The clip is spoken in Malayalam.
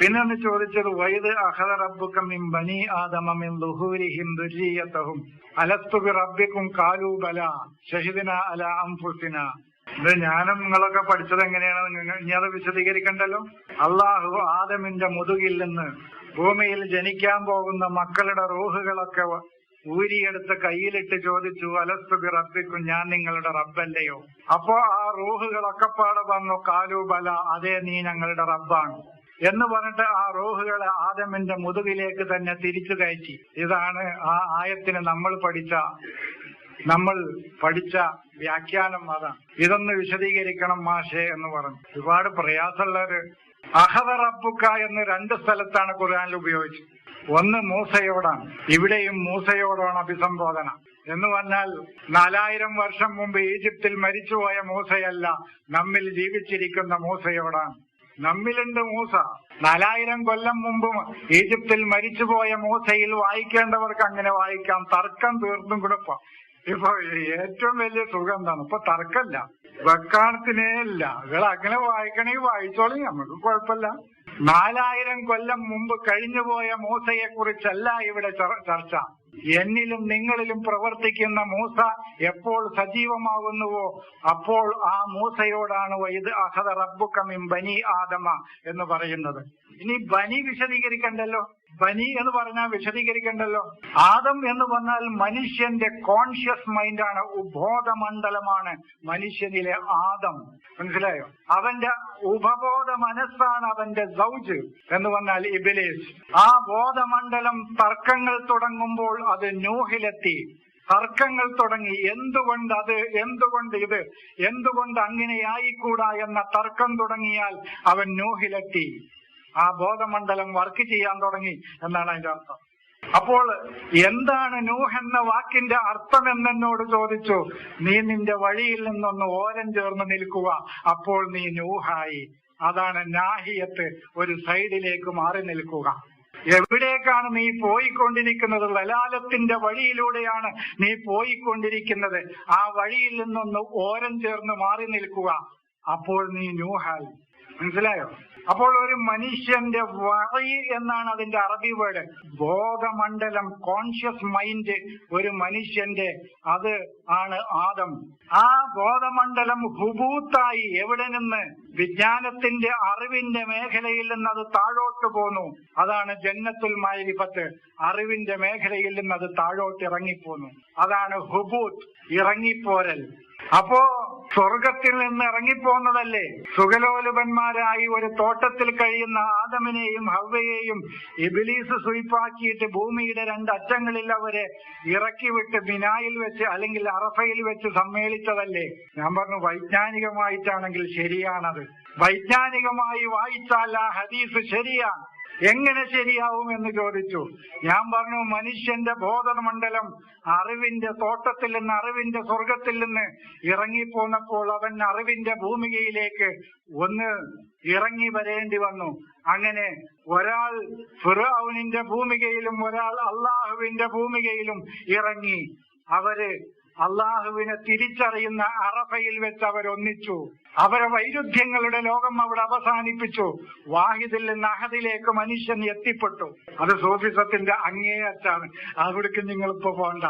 പിന്നെ ഒന്ന് ചോദിച്ചത് വൈദ് അഖദ റബ്ബുക മിൻ ബനി ആദമ മിൻ ദുഹൂരിഹിം ദുർരിയതഹും അലസ്തു ബി റബ്ബികും ഖാലൂ ബലാ ശഹിദ്നാ അലാ അൻഫുസിനാ. ഇത് ഞാനും നിങ്ങളൊക്കെ പഠിച്ചത് എങ്ങനെയാണ്? ഇനി അത് വിശദീകരിക്കണ്ടല്ലോ. അള്ളാഹു ആദമിന്റെ മുതുകിൽ നിന്ന് ഭൂമിയിൽ ജനിക്കാൻ പോകുന്ന മക്കളുടെ റൂഹുകളൊക്കെ ഊരിയെടുത്ത് കയ്യിലിട്ട് ചോദിച്ചു, അലസ്തു ബി റബ്ബിക്കും, ഞാൻ നിങ്ങളുടെ റബ്ബല്ലയോ? അപ്പോ ആ റൂഹുകളൊക്കെ പാടെ പറഞ്ഞു, ഖാലൂ ബല, അതേ, നീ ഞങ്ങളുടെ റബ്ബാണ് എന്ന് പറഞ്ഞിട്ട് ആ റൂഹുകളെ ആദമിന്റെ മുതുകിലേക്ക് തന്നെ തിരിച്ചു കയറ്റി. ഇതാണ് ആ ആയത്തിന് നമ്മൾ പഠിച്ച വ്യാഖ്യാനം. അതാണ്. ഇതൊന്ന് വിശദീകരിക്കണം മാഷേ എന്ന് പറഞ്ഞു. ഒരുപാട് പ്രയാസമുള്ളൊരു അഖദ റബ്ബുക എന്ന് 2 സ്ഥലത്താണ് ഖുർആനിൽ ഉപയോഗിച്ചത്. ഒന്ന് മൂസയോടാണ്, ഇവിടെയും മൂസയോടാണ് അഭിസംബോധന. എന്ന് പറഞ്ഞാൽ 4000 വർഷം മുമ്പ് ഈജിപ്തിൽ മരിച്ചുപോയ മൂസയല്ല, നമ്മിൽ ജീവിച്ചിരിക്കുന്ന മൂസയോടാണ്. നമ്മിലുണ്ട് മൂസ. 4000 കൊല്ലം മുമ്പ് ഈജിപ്തിൽ മരിച്ചുപോയ മൂസയിൽ വായിക്കേണ്ടവർക്ക് അങ്ങനെ വായിക്കാം. തർക്കം തീർത്തും കൊടുപ്പം. ഇപ്പൊ ഏറ്റവും വലിയ സുഖം എന്താണ്? ഇപ്പൊ തർക്കമില്ല, വെക്കാണത്തിനേ ഇല്ല. നിങ്ങൾ അങ്ങനെ വായിക്കണമെങ്കിൽ വായിച്ചോളി, നമുക്ക് കുഴപ്പമില്ല. 4000 കൊല്ലം മുമ്പ് കഴിഞ്ഞുപോയ മൂസയെ കുറിച്ചല്ല ഇവിടെ ചർച്ച. എന്നിലും നിങ്ങളിലും പ്രവർത്തിക്കുന്ന മൂസ എപ്പോൾ സജീവമാകുന്നുവോ അപ്പോൾ ആ മൂസയോടാണ് വൈദ് അഖദ റബ്ബുക മിൻ ബനി ആദമ എന്ന് പറയുന്നത്. ഇനി ബനി വിശദീകരിക്കണ്ടല്ലോ. ബനി എന്ന് പറഞ്ഞാൽ വിശദീകരിക്കണ്ടല്ലോ. ആദം എന്ന് പറഞ്ഞാൽ മനുഷ്യന്റെ കോൺഷ്യസ് മൈൻഡാണ്, ബോധമണ്ഡലമാണ് മനുഷ്യനിലെ ആദം. മനസ്സിലായോ? അവന്റെ ഉപബോധ മനസ്സാണ് അവന്റെ സൗജ് എന്ന് പറഞ്ഞാൽ ഇബ്ലീസ്. ആ ബോധമണ്ഡലം തർക്കങ്ങൾ തുടങ്ങുമ്പോൾ അത് നൂഹിലെത്തി. തർക്കങ്ങൾ തുടങ്ങി. എന്തുകൊണ്ട് ഇത്, എന്തുകൊണ്ട് അങ്ങനെയായിക്കൂടാ എന്ന തർക്കം തുടങ്ങിയാൽ അവൻ നൂഹിലെത്തി. ആ ബോധമണ്ഡലം വർക്ക് ചെയ്യാൻ തുടങ്ങി എന്നാണ് അതിന്റെ അർത്ഥം. അപ്പോൾ എന്താണ് നൂഹ് എന്ന വാക്കിന്റെ അർത്ഥം എന്നോട് ചോദിച്ചു. നീ നിന്റെ വഴിയിൽ നിന്നൊന്ന് ഓരം ചേർന്ന് നിൽക്കുക, അപ്പോൾ നീ നൂഹായി. അതാണ് നാഹിയത്ത്, ഒരു സൈഡിലേക്ക് മാറി നിൽക്കുക. എവിടേക്കാണ് നീ പോയിക്കൊണ്ടിരിക്കുന്നത്? ലലാലത്തിന്റെ വഴിയിലൂടെയാണ് നീ പോയിക്കൊണ്ടിരിക്കുന്നത്. ആ വഴിയിൽ നിന്നൊന്ന് ഓരം ചേർന്ന് മാറി നിൽക്കുക, അപ്പോൾ നീ നൂഹായി. മനസ്സിലായോ? അപ്പോൾ ഒരു മനുഷ്യന്റെ വഴി എന്നാണ് അതിന്റെ അറബി വേർഡ്. ബോധമണ്ഡലം, കോൺഷ്യസ് മൈൻഡ് ഒരു മനുഷ്യന്റെ, അത് ആണ് ആദം. ആ ബോധമണ്ഡലം ഹുബൂത്തായി എവിടെ നിന്ന്? വിജ്ഞാനത്തിന്റെ അറിവിന്റെ മേഖലയിൽ നിന്ന് അത് താഴോട്ട് പോന്നു. അതാണ് ജന്നത്തുൽ മഅരിഫത്ത്. അറിവിന്റെ മേഖലയിൽ നിന്ന് അത് താഴോട്ട് ഇറങ്ങിപ്പോന്നു. അതാണ് ഹുബൂത്ത്, ഇറങ്ങിപ്പോരൽ. അപ്പോ സ്വർഗത്തിൽ നിന്ന് ഇറങ്ങിപ്പോന്നതല്ലേ? സുഖലോലുപന്മാരായി ഒരു തോട്ടത്തിൽ കഴിയുന്ന ആദമിനെയും ഹവ്വയെയും ഇബ്ലീസ് സുയിപ്പാക്കിയിട്ട് ഭൂമിയുടെ 2 അറ്റങ്ങളിൽ അവരെ ഇറക്കി വിട്ട് മിനായിൽ വെച്ച് അല്ലെങ്കിൽ അറഫയിൽ വെച്ച് സമ്മേളിച്ചതല്ലേ? ഞാൻ പറഞ്ഞു, വൈജ്ഞാനികമായിട്ടാണെങ്കിൽ ശരിയാണത്. വൈജ്ഞാനികമായി വായിച്ചാൽ ആ ഹദീസ് ശരിയാണ്. എങ്ങനെ ശരിയാവും എന്ന് ചോദിച്ചു. ഞാൻ പറഞ്ഞു, മനുഷ്യന്റെ ബോധമണ്ഡലം അറിവിന്റെ തോട്ടത്തിൽ നിന്ന്, അറിവിന്റെ സ്വർഗത്തിൽ നിന്ന് ഇറങ്ങിപ്പോന്നപ്പോൾ അവൻ അറിവിന്റെ ഭൂമികയിലേക്ക് ഒന്ന് ഇറങ്ങി വരേണ്ടി വന്നു. അങ്ങനെ ഒരാൾ ഫിർഔനിന്റെ ഭൂമികയിലും ഒരാൾ അള്ളാഹുവിന്റെ ഭൂമികയിലും ഇറങ്ങി. അവര് അള്ളാഹുവിനെ തിരിച്ചറിയുന്ന അറഫയിൽ വെച്ച് അവരൊന്നിച്ചു. അവരെ വൈരുദ്ധ്യങ്ങളുടെ ലോകം അവിടെ അവസാനിപ്പിച്ചു. വാഹിദിൽ നിന്ന് അഹദിലേക്ക് മനുഷ്യൻ എത്തിപ്പെട്ടു. അത് സൂഫിസത്തിന്റെ അങ്ങേയറ്റാണ്. അവിടേക്ക് നിങ്ങളിപ്പോ പോണ്ട.